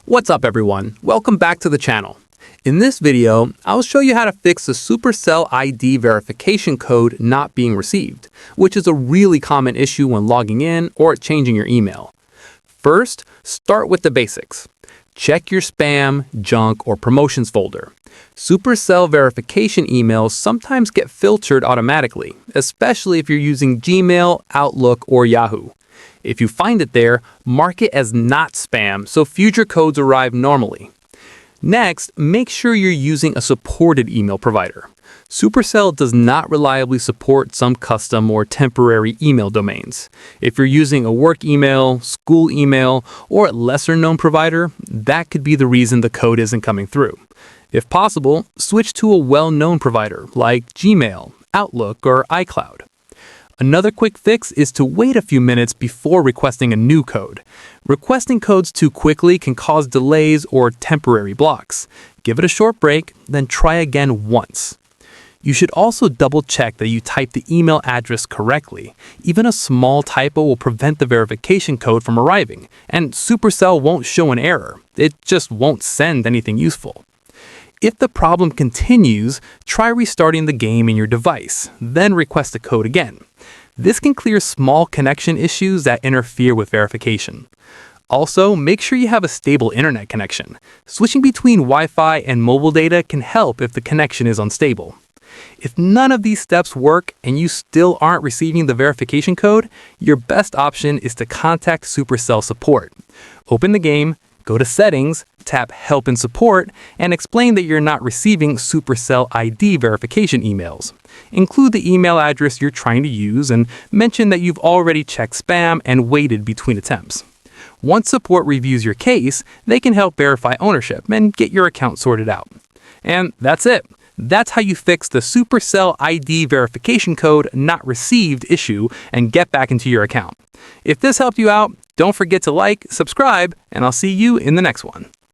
What's up everyone? Welcome back to the channel. In this video, I'll show you how to fix the Supercell ID verification code not being received, which is a really common issue when logging in or changing your email. First, start with the basics. Check your spam, junk, or promotions folder. Supercell verification emails sometimes get filtered automatically, especially if you're using Gmail, Outlook, or Yahoo. If you find it there, mark it as not spam so future codes arrive normally. Next, make sure you're using a supported email provider. Supercell does not reliably support some custom or temporary email domains. If you're using a work email, school email, or a lesser-known provider, that could be the reason the code isn't coming through. If possible, switch to a well-known provider like Gmail, Outlook, or iCloud. Another quick fix is to wait a few minutes before requesting a new code. Requesting codes too quickly can cause delays or temporary blocks. Give it a short break, then try again once. You should also double-check that you type the email address correctly. Even a small typo will prevent the verification code from arriving, and Supercell won't show an error. It just won't send anything useful. If the problem continues, try restarting the game in your device, then request the code again. This can clear small connection issues that interfere with verification. Also, make sure you have a stable internet connection. Switching between Wi-Fi and mobile data can help if the connection is unstable. If none of these steps work and you still aren't receiving the verification code, your best option is to contact Supercell support. Open the game, go to Settings, tap Help and Support, and explain that you're not receiving Supercell ID verification emails. Include the email address you're trying to use and mention that you've already checked spam and waited between attempts. Once support reviews your case, they can help verify ownership and get your account sorted out. And that's it. That's how you fix the Supercell ID verification code not received issue and get back into your account. If this helped you out, don't forget to like, subscribe, and I'll see you in the next one.